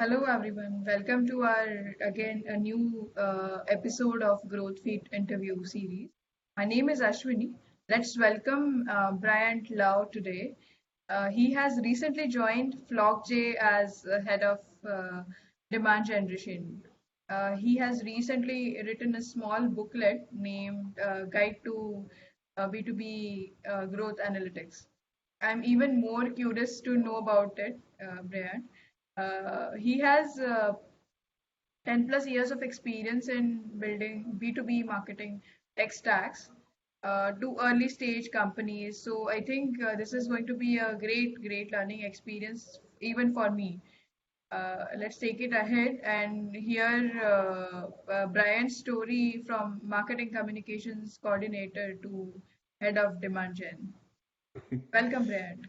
Hello everyone, welcome to our again a new episode of Growth Feed interview series. My name is Ashwini. Let's welcome Bryant Lau today. He has recently joined FlockJ as head of demand generation. He has recently written a small booklet named Guide to B2B Growth Analytics. I'm even more curious to know about it, Bryant. He has 10 plus years of experience in building B2B marketing tech stacks to early stage companies. So I think this is going to be a great learning experience even for me. Let's take it ahead and hear Brian's story from marketing communications coordinator to head of demand gen. Welcome, Brian.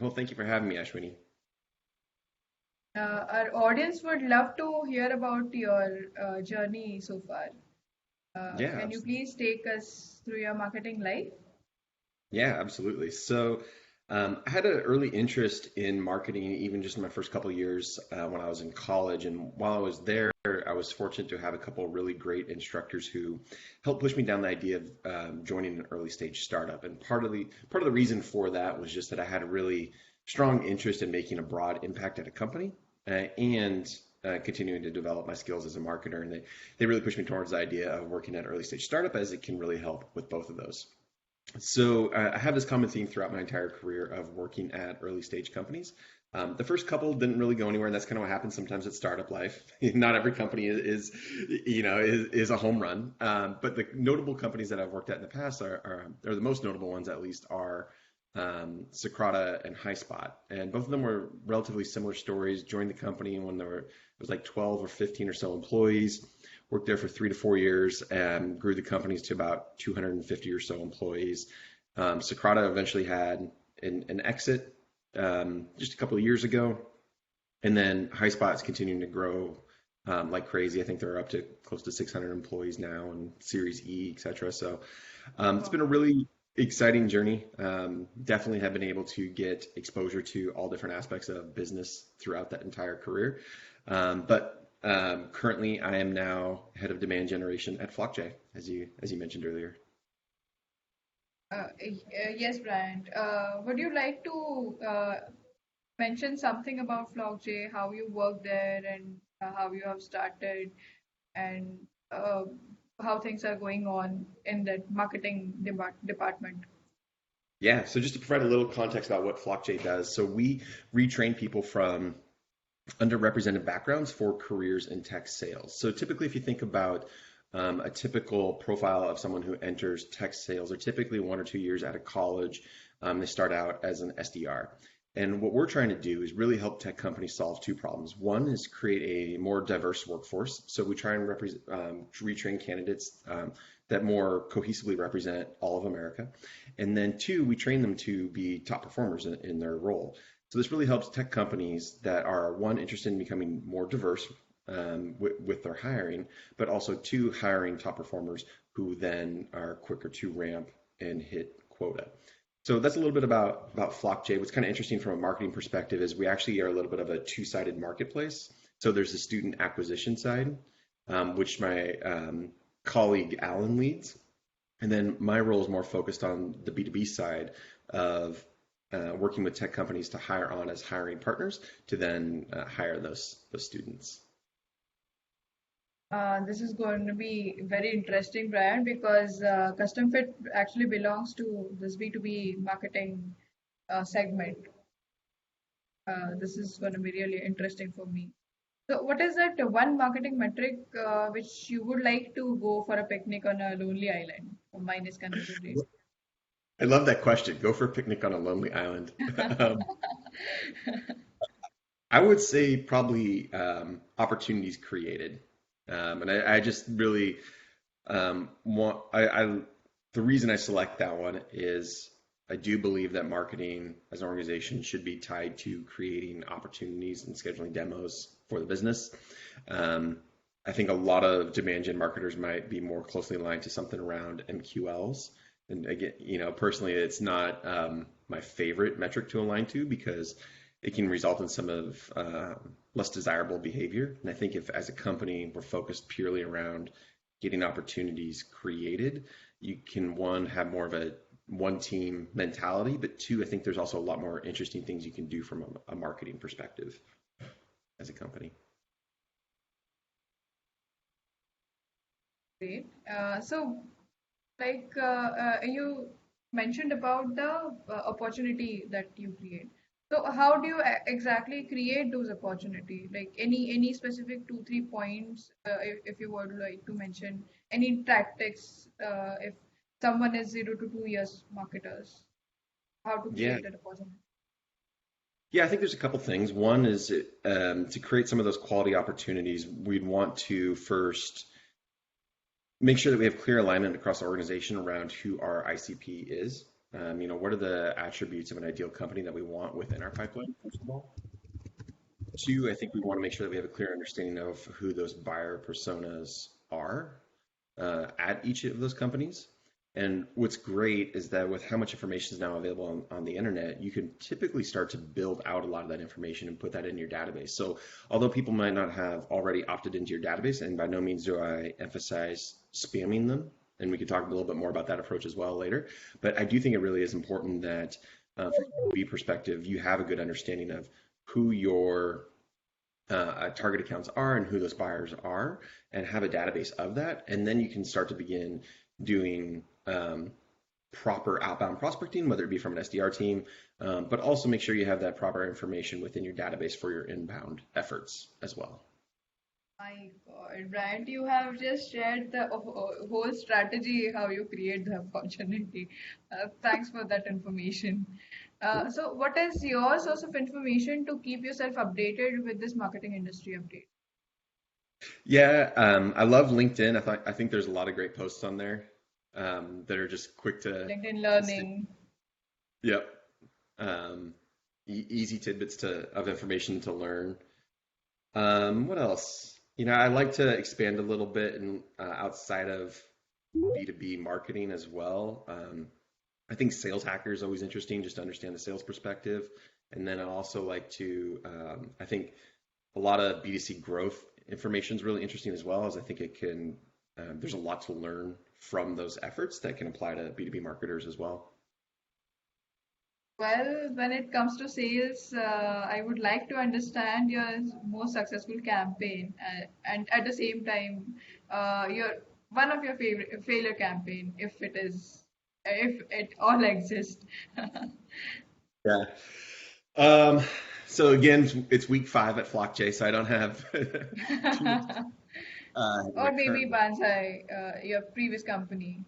Well, thank you for having me, Ashwini. Our audience would love to hear about your journey so far. Yeah, Can you please take us through your marketing life? yeah, absolutely. I had an early interest in marketing, even just in my first couple of years when I was in college. And while I was there, I was fortunate to have a couple of really great instructors who helped push me down the idea of joining an early stage startup. And part of the reason for that was just that I had a really strong interest in making a broad impact at a company and continuing to develop my skills as a marketer. And they really pushed me towards the idea of working at an early stage startup as it can really help with both of those. I have this common theme throughout my entire career of working at early stage companies. The first couple didn't really go anywhere, and that's kind of what happens sometimes at startup life. Not every company is a home run, but the notable companies that I've worked at in the past are the most notable ones at least are Socrata and HighSpot, and both of them were relatively similar stories. Joined the company when it was like 12 or 15 or so employees. Worked there for 3 to 4 years and grew the companies to about 250 or so employees. Socrata eventually had an exit just a couple of years ago, and then HighSpot is continuing to grow like crazy. I think they're up to close to 600 employees now and Series E, et cetera. It's been Wow. a really exciting journey. Definitely have been able to get exposure to all different aspects of business throughout that entire career. But currently, I am now head of demand generation at Flockjay, as you mentioned earlier. Yes, Brian. Would you like to mention something about FlockJ, how you work there and how you have started and how things are going on in that marketing department? Yeah, so just to provide a little context about what Flockjay does, so we retrain people from underrepresented backgrounds for careers in tech sales. So typically, if you think about a typical profile of someone who enters tech sales, they're typically 1 or 2 years out of college. They start out as an SDR. And what we're trying to do is really help tech companies solve two problems. One is create a more diverse workforce. So we try and retrain candidates that more cohesively represent all of America. And then two, we train them to be top performers in their role. So this really helps tech companies that are one interested in becoming more diverse with their hiring, but also two hiring top performers who then are quicker to ramp and hit quota. So that's a little bit about FlockJ. What's kind of interesting from a marketing perspective is we actually are a little bit of a two-sided marketplace. So there's the student acquisition side, which my colleague Alan leads, and then my role is more focused on the B2B side of working with tech companies to hire on as hiring partners to then hire those students. This is going to be very interesting, Brian, because CustomFit actually belongs to this B2B marketing segment. This is going to be really interesting for me. So, what is that one marketing metric which you would like to go for a picnic on a lonely island? Mine is conversion rate. I love that question. Go for a picnic on a lonely island. um, I would say probably opportunities created, and I just really want the reason I select that one is I do believe that marketing as an organization should be tied to creating opportunities and scheduling demos for the business. Um, I think a lot of demand gen marketers might be more closely aligned to something around MQLs. And again, personally, it's not my favorite metric to align to because it can result in some of less desirable behavior. And I think if as a company we're focused purely around getting opportunities created, you can one have more of a one team mentality, but two, I think there's also a lot more interesting things you can do from a marketing perspective as a company. Great. So, you mentioned about the opportunity that you create. So, how do you exactly create those opportunity? Like any specific two, 3 points, if you would like to mention any tactics, if someone is 0 to 2 years marketers, how to Yeah, create that opportunity? yeah, I think there's a couple things. One is to create some of those quality opportunities, we'd want to first make sure that we have clear alignment across the organization around who our ICP is. What are the attributes of an ideal company that we want within our pipeline, first of all? Two, I think we want to make sure that we have a clear understanding of who those buyer personas are at each of those companies. And what's great is that with how much information is now available on the internet, you can typically start to build out a lot of that information and put that in your database. So although people might not have already opted into your database, and by no means do I emphasize spamming them, and we could talk a little bit more about that approach as well later, but I do think it really is important that from a B2B perspective, you have a good understanding of who your target accounts are and who those buyers are, and have a database of that. And then you can start to begin doing proper outbound prospecting, whether it be from an SDR team, but also make sure you have that proper information within your database for your inbound efforts as well. My God, Brand, you have just shared the whole strategy how you create the opportunity. Thanks for that information. So, what is your source of information to keep yourself updated with this marketing industry update? Yeah, I love LinkedIn. I think there's a lot of great posts on there that are just quick LinkedIn to see. Learning. Yep. Easy tidbits of information to learn. What else? I like to expand a little bit and outside of B2B marketing as well. I think Sales Hacker is always interesting just to understand the sales perspective. And then I also like to, I think a lot of B2C growth information is really interesting as well, as I think there's a lot to learn from those efforts that can apply to B2B marketers as well. Well, when it comes to sales, I would like to understand your most successful campaign, and at the same time, your one of your favorite failure campaign, if it all exists. Yeah. Um, so again, it's week 5 at FlockJ, so I don't have too much in Or the maybe current. Banzai, your previous company.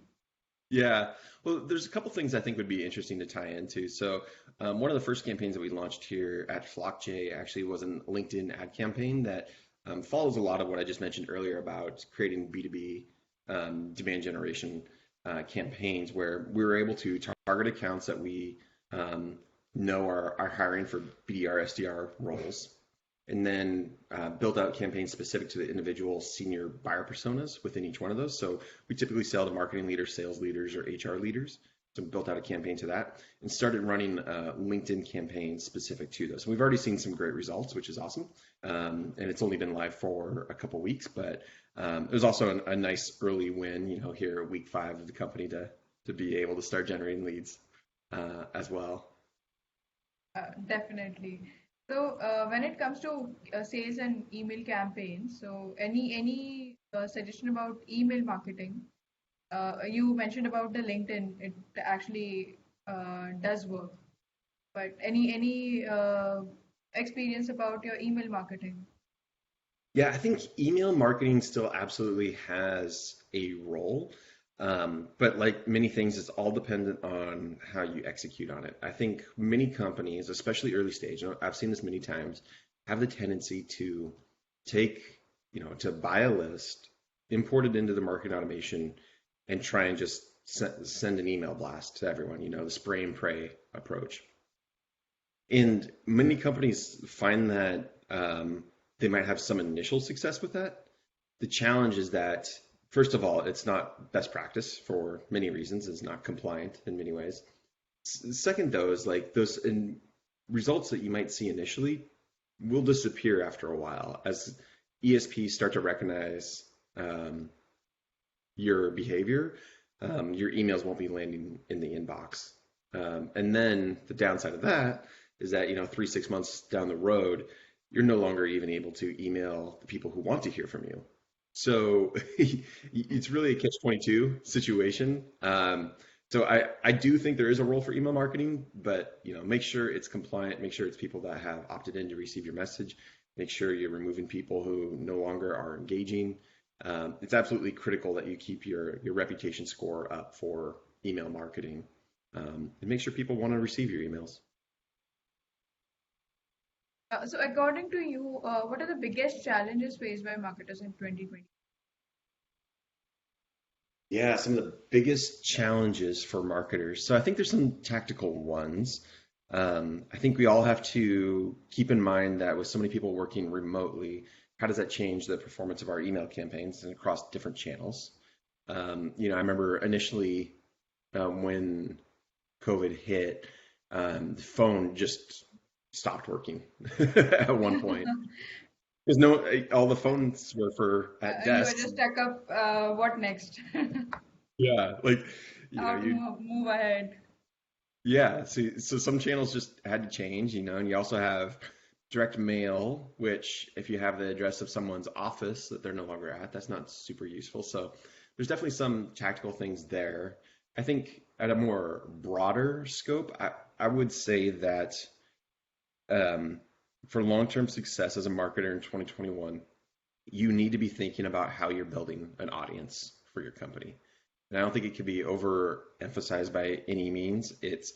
Yeah. Well, there's a couple things I think would be interesting to tie into. So, one of the first campaigns that we launched here at FlockJ actually was a LinkedIn ad campaign that follows a lot of what I just mentioned earlier about creating B2B demand generation campaigns, where we were able to target accounts that we know are hiring for BDR, SDR roles, and then build out campaigns specific to the individual senior buyer personas within each one of those. So we typically sell to marketing leaders, sales leaders, or HR leaders. So we built out a campaign to that and started running LinkedIn campaigns specific to those. And we've already seen some great results, which is awesome. And it's only been live for a couple weeks, but it was also a nice early win, here at week 5 of the company to be able to start generating leads as well. Definitely. So, when it comes to sales and email campaigns, so any suggestion about email marketing? You mentioned about the LinkedIn. It actually does work. But any experience about your email marketing? Yeah, I think email marketing still absolutely has a role. But like many things, it's all dependent on how you execute on it. I think many companies, especially early stage, I've seen this many times, have the tendency to take, to buy a list, import it into the marketing automation, and try and just send an email blast to everyone, the spray and pray approach. And many companies find that they might have some initial success with that. The challenge is that, first of all, it's not best practice for many reasons. It's not compliant in many ways. Second, though, is like results that you might see initially will disappear after a while as ESPs start to recognize um, your behavior. Your emails won't be landing in the inbox. And then the downside of that is that, 3, 6 months down the road, you're no longer even able to email the people who want to hear from you. So it's really a catch-22 situation. So I do think there is a role for email marketing, but make sure it's compliant, make sure it's people that have opted in to receive your message, make sure you're removing people who no longer are engaging. It's absolutely critical that you keep your reputation score up for email marketing, and make sure people want to receive your emails. So according to you, what are the biggest challenges faced by marketers in 2020? Yeah, some of the biggest challenges for marketers. So I think there's some tactical ones. I think we all have to keep in mind that with so many people working remotely, how does that change the performance of our email campaigns and across different channels? I remember initially when COVID hit, the phone just stopped working at one point. Because all the phones were for at You were desks. just stuck up. What next? Yeah, like How to you move ahead? yeah, so some channels just had to change, and you also have direct mail, which if you have the address of someone's office that they're no longer at, that's not super useful. So there's definitely some tactical things there. I think at a more broader scope, I would say that um, for long-term success as a marketer in 2021, you need to be thinking about how you're building an audience for your company. And I don't think it can be overemphasized by any means. It's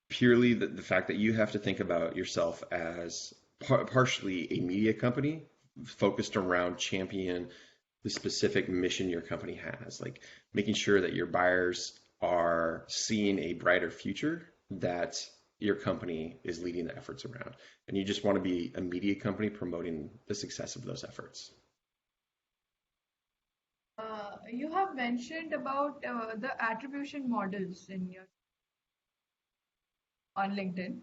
purely the fact that you have to think about yourself as partially a media company focused around champion the specific mission your company has, like making sure that your buyers are seeing a brighter future that your company is leading the efforts around. And you just want to be a media company promoting the success of those efforts. You have mentioned about the attribution models in your on LinkedIn.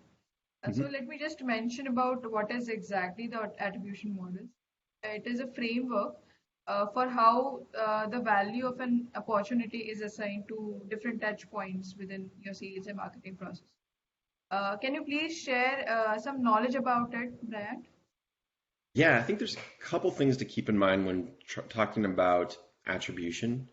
So Mhm. let me just mention about what is exactly the attribution models. It is a framework for how the value of an opportunity is assigned to different touch points within your sales and marketing process. Can you please share some knowledge about it, Brian? Yeah, I think there's a couple things to keep in mind when talking about attribution.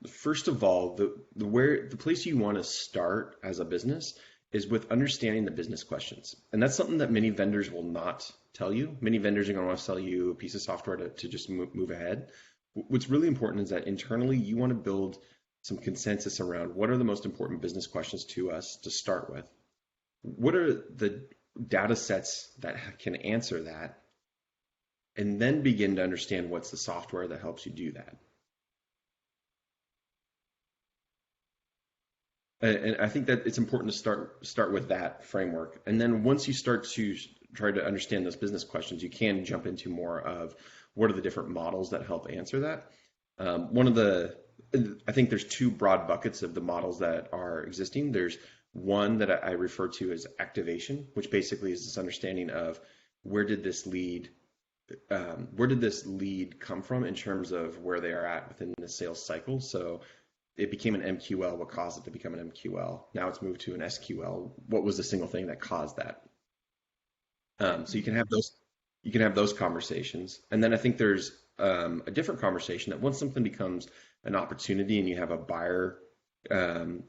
First of all, the place you want to start as a business is with understanding the business questions, and that's something that many vendors will not tell you. Many vendors are going to want to sell you a piece of software to just move ahead. What's really important is that internally you want to build some consensus around what are the most important business questions to us to start with. What are the data sets that can answer that, and then begin to understand what's the software that helps you do that. And I think that it's important to start with that framework. And then once you start to try to understand those business questions, you can jump into more of what are the different models that help answer that. One of the I think there's two broad buckets of the models that are existing. There's one that I refer to as activation, which basically is this understanding of where did this lead where did this lead come from in terms of where they are at within the sales cycle. So it became an MQL. What caused it to become an MQL? Now it's moved to an SQL. What was the single thing that caused that? So you can have those conversations, and then I think there's a different conversation that once something becomes an opportunity and you have a buyer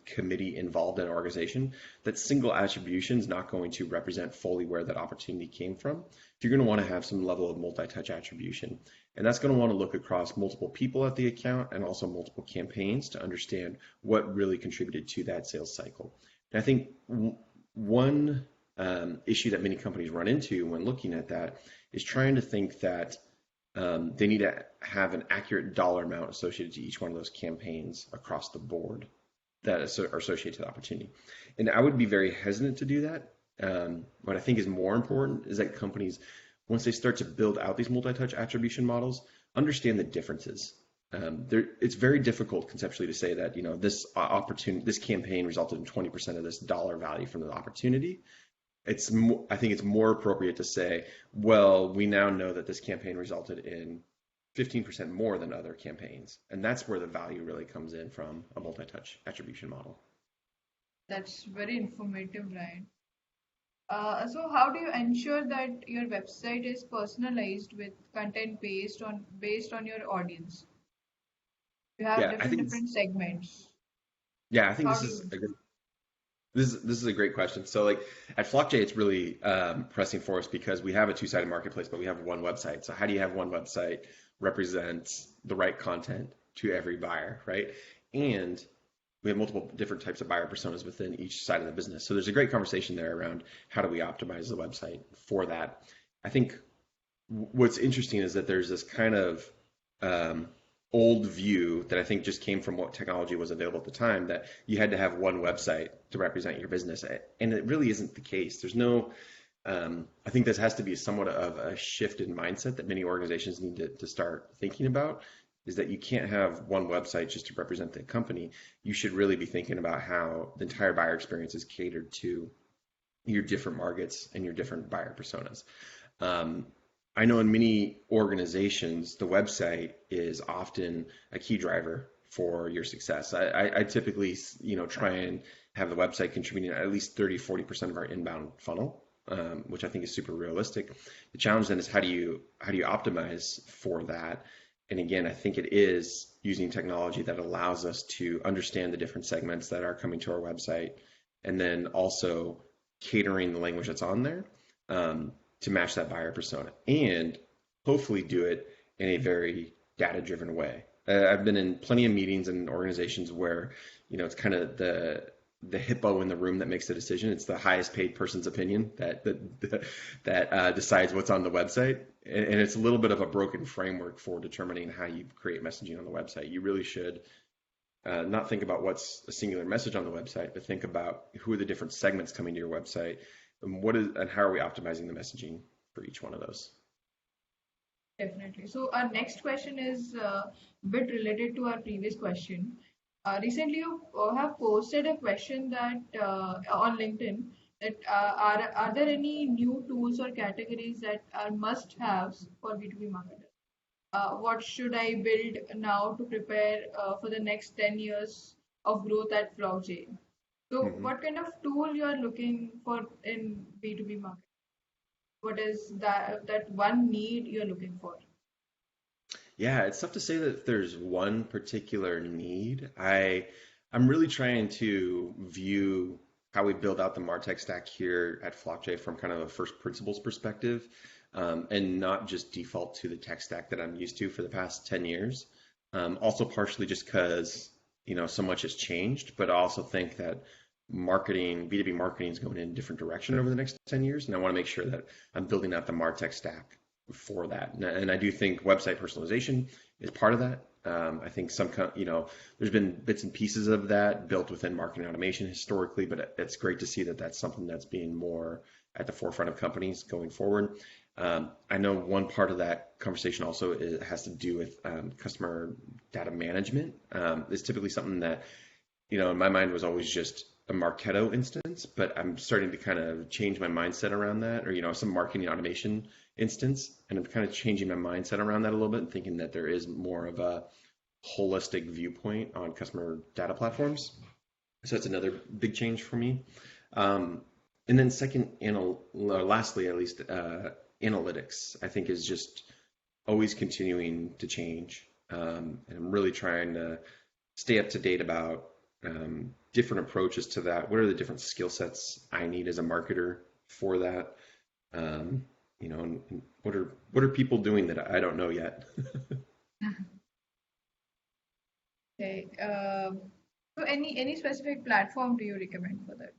committee involved in an organization, that single attribution is not going to represent fully where that opportunity came from. You're going to want to have some level of multi-touch attribution, and that's going to want to look across multiple people at the account and also multiple campaigns to understand what really contributed to that sales cycle. And I think one issue that many companies run into when looking at that is trying to think that they need to have an accurate dollar amount associated to each one of those campaigns across the board that are associated to the opportunity. And I would be very hesitant to do that. What I think is more important is that companies, once they start to build out these multi-touch attribution models, understand the differences. It's very difficult conceptually to say that this campaign resulted in 20% of this dollar value from the opportunity, I think it's more appropriate to say, well, we now know that this campaign resulted in 15% more than other campaigns. And that's where the value really comes in from a multi-touch attribution model. That's very informative, Ryan. So how do you ensure that your website is personalized with content based on your audience? You have Yeah, different segments. I think How do you? this is a great question. So like at FlockJ, it's really pressing for us because we have a two-sided marketplace, but we have one website. So how do you have one website represent the right content to every buyer, right? And we have multiple different types of buyer personas within each side of the business. So there's a great conversation there around how do we optimize the website for that. I think what's interesting is that there's this kind of um, old view that I think just came from what technology was available at the time that you had to have one website to represent your business. And it really isn't the case. There's no, I think this has to be somewhat of a shift in mindset that many organizations need to start thinking about is that you can't have one website just to represent the company. You should really be thinking about how the entire buyer experience is catered to your different markets and your different buyer personas. Um, I know in many organizations, the website is often a key driver for your success. I typically, try and have the website contributing at least 30-40% of our inbound funnel, which I think is super realistic. The challenge then is how do you optimize for that? And again, I think it is using technology that allows us to understand the different segments that are coming to our website, and then also catering the language that's on there. To match that buyer persona and hopefully do it in a very data driven way. I've been in plenty of meetings and organizations where, it's kind of the hippo in the room that makes the decision. It's the highest paid person's opinion that decides what's on the website. And it's a little bit of a broken framework for determining how you create messaging on the website. You really should not think about what's a singular message on the website, but think about who are the different segments coming to your website and how are we optimizing the messaging for each one of those? Definitely. So our next question is a bit related to our previous question. Recently, you have posted a question that on LinkedIn that are there any new tools or categories that are must-haves for B2B marketers? What should I build now to prepare for the next 10 years of growth at Flockjay? So, Hmm. what kind of tool you are looking for in B2B market? What is that one need you're looking for? Yeah, it's tough to say that there's one particular need. I'm really trying to view how we build out the MarTech stack here at FlockJ from kind of a first principles perspective, and not just default to the tech stack that I'm used to for the past 10 years. Also partially just because, so much has changed, but I also think that B2B marketing is going in a different direction over the next 10 years. And I want to make sure that I'm building out the MarTech stack for that. And I do think website personalization is part of that. I think there's been bits and pieces of that built within marketing automation historically, but it's great to see that that's something that's being more at the forefront of companies going forward. I know one part of that conversation also has to do with customer data management. It's typically something that, in my mind was always just a Marketo instance, but I'm starting to kind of change my mindset around that, or, some marketing automation instance. And I'm kind of changing my mindset around that a little bit and thinking that there is more of a holistic viewpoint on customer data platforms. So that's another big change for me. And then lastly, at least, analytics, I think is just always continuing to change. And I'm really trying to stay up to date about different approaches to that. What are the different skill sets I need as a marketer for that? Um, and what are people doing that I don't know yet? Okay. So any specific platform do you recommend for that?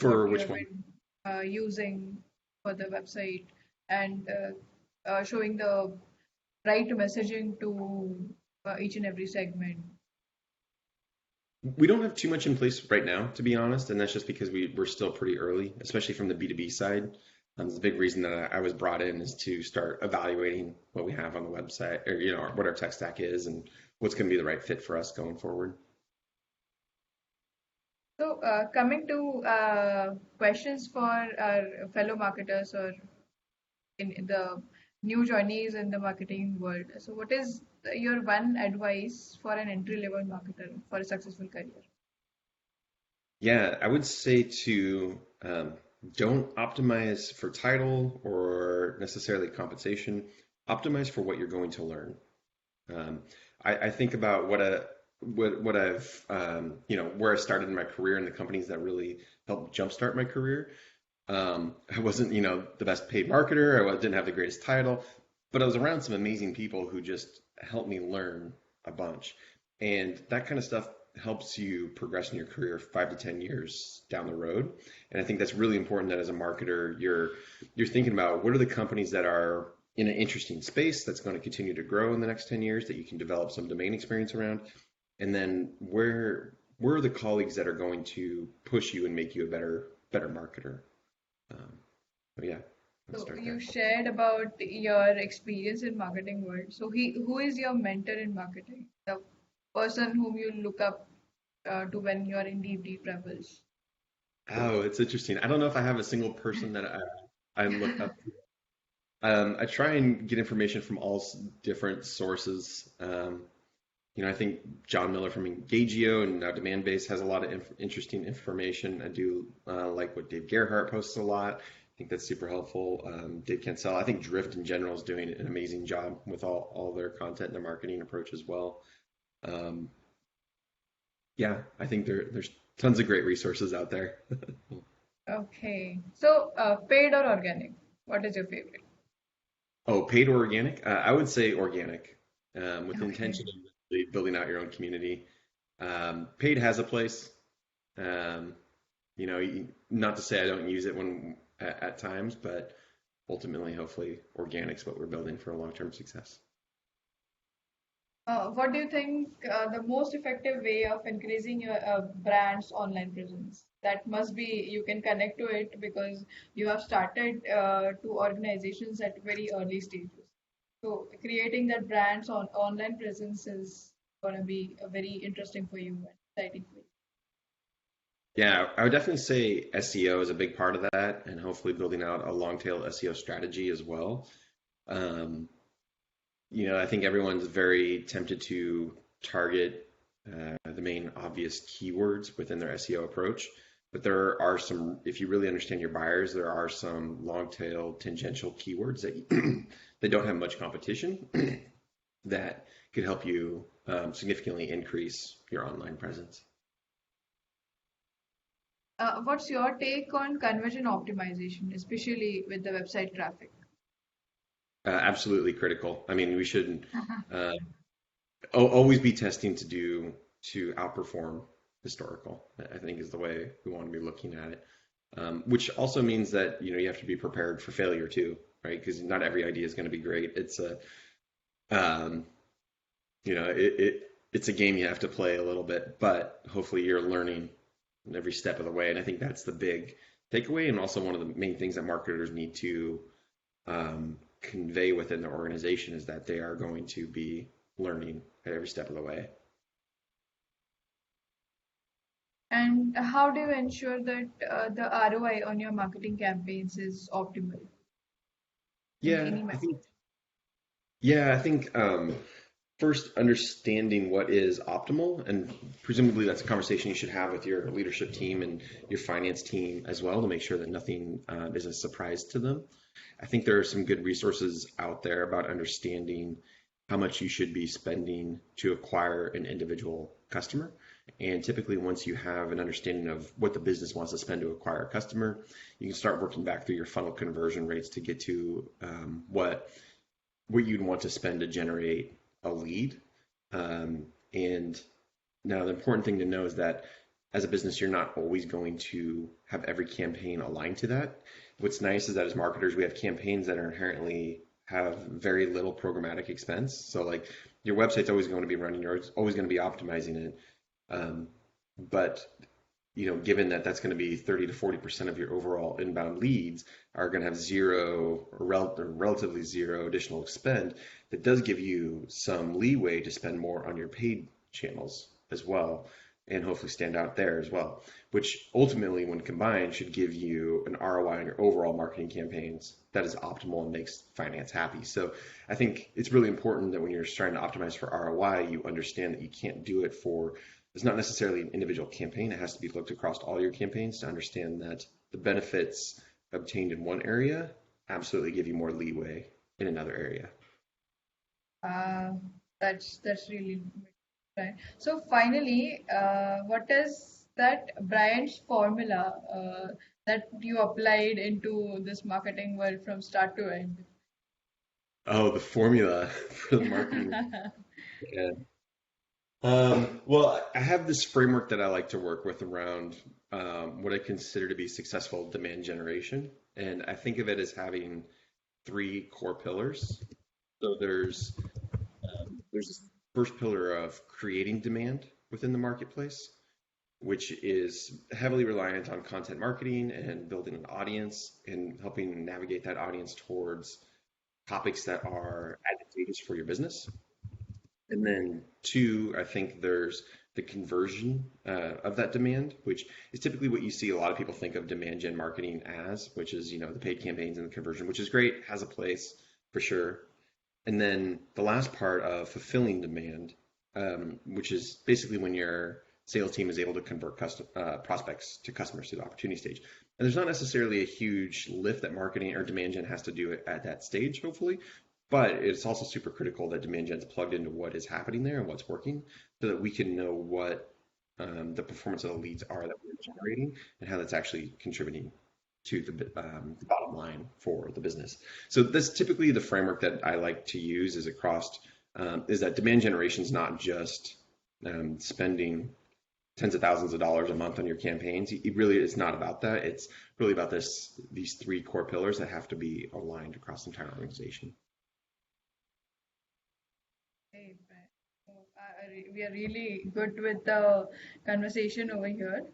What For you which have one? been using for the website and showing the right messaging to each and every segment. We don't have too much in place right now, to be honest, and that's just because we're still pretty early, especially from the B2B side. It's a big reason that I was brought in is to start evaluating what we have on the website, or what our tech stack is, and what's going to be the right fit for us going forward. So, coming to questions for our fellow marketers or in the new journeys in the marketing world. So, what is your one advice for an entry level marketer for a successful career? Yeah, I would say to don't optimize for title or necessarily compensation. Optimize for what you're going to learn. Um, I think about what I've where I started in my career and the companies that really helped jumpstart my career. I wasn't the best paid marketer. Didn't have the greatest title, but I was around some amazing people who just helped me learn a bunch, and that kind of stuff helps you progress in your career 5 to 10 years down the road. And I think that's really important that as a marketer, you're thinking about what are the companies that are in an interesting space that's going to continue to grow in the next 10 years that you can develop some domain experience around. And then where are the colleagues that are going to push you and make you a better marketer? Um, but yeah, let's So, start you there. shared about your experience in marketing world. So, who is your mentor in marketing? The person whom you look up to when you're in deep travels. Oh, it's interesting. I don't know if I have a single person that I look up. I try and get information from all different sources. I think John Miller from Engagio and now Demand Base has a lot of interesting information. I do like what Dave Gerhardt posts a lot. I think that's super helpful. Dave Cancel. I think Drift in general is doing an amazing job with all their content and their marketing approach as well. Um, yeah, I think there's tons of great resources out there. Okay. So, paid or organic? What is your favorite? Oh, paid or organic? I would say organic, with the Okay. intention of really building out your own community. Paid has a place. Um, not to say I don't use it when at times, but ultimately, hopefully, organic's what we're building for a long-term success. What do you think the most effective way of increasing your brand's online presence? That must be you can connect to it because you have started to organizations at very early stages. So creating that brand's on online presence is going to be very interesting for you and exciting for you. Yeah, I would definitely say SEO is a big part of that, and hopefully building out a long-tail SEO strategy as well. Um, I think everyone's very tempted to target the main obvious keywords within their SEO approach. But there are some, if you really understand your buyers, there are some long tail tangential keywords that that don't have much competition that could help you significantly increase your online presence. What's your take on conversion optimization, especially with the website traffic? Absolutely critical. I mean, we should uh, always be testing to outperform historical. I think is the way we want to be looking at it. Which also means that you have to be prepared for failure too, right? Because not every idea is going to be great. Um, it's a game you have to play a little bit, but hopefully you're learning every step of the way. And I think that's the big takeaway, and also one of the main things that marketers need to convey within their organization is that they are going to be learning at every step of the way. And how do you ensure that the ROI on your marketing campaigns is optimal? Yeah, Any I method? think yeah, I think first understanding what is optimal, and presumably that's a conversation you should have with your leadership team and your finance team as well to make sure that nothing is a surprise to them. I think there are some good resources out there about understanding how much you should be spending to acquire an individual customer. And typically, once you have an understanding of what the business wants to spend to acquire a customer, you can start working back through your funnel conversion rates to get to what you'd want to spend to generate a lead. And now the important thing to know is that as a business, you're not always going to have every campaign aligned to that. What's nice is that as marketers, we have campaigns that are inherently have very little programmatic expense. So like your website's always going to be running, you're always going to be optimizing it. Um, but given that that's going to be 30 to 40% of your overall inbound leads are going to have zero or relatively zero additional spend, that does give you some leeway to spend more on your paid channels as well. and hopefully stand out there as well, which ultimately, when combined, should give you an ROI on your overall marketing campaigns that is optimal and makes finance happy. So I think it's really important that when you're trying to optimize for ROI, you understand that you can't do it for, it's not necessarily an individual campaign. It has to be looked across all your campaigns to understand that the benefits obtained in one area absolutely give you more leeway in another area. Uh, that's really right. So finally, what is that Bryant's formula that you applied into this marketing world from start to end? Oh, the formula for the marketing. Yeah. Well, I have this framework that I like to work with around what I consider to be successful demand generation. And I think of it as having three core pillars. So there's this first pillar of creating demand within the marketplace, which is heavily reliant on content marketing and building an audience and helping navigate that audience towards topics that are advantageous for your business. And then two, I think there's the conversion of that demand, which is typically what you see a lot of people think of demand gen marketing as, which is, the paid campaigns and the conversion, which is great, has a place for sure. And then the last part of fulfilling demand, which is basically when your sales team is able to convert prospects to customers to the opportunity stage. And there's not necessarily a huge lift that marketing or demand gen has to do at that stage, hopefully. But it's also super critical that demand gen's plugged into what is happening there and what's working so that we can know what the performance of the leads are that we're generating and how that's actually contributing to the bottom line for the business. So that's typically the framework that I like to use is that demand generation is not just spending tens of thousands of dollars a month on your campaigns. It really is not about that. It's really about these three core pillars that have to be aligned across the entire organization. Okay, right. So, we are really good with the conversation over here.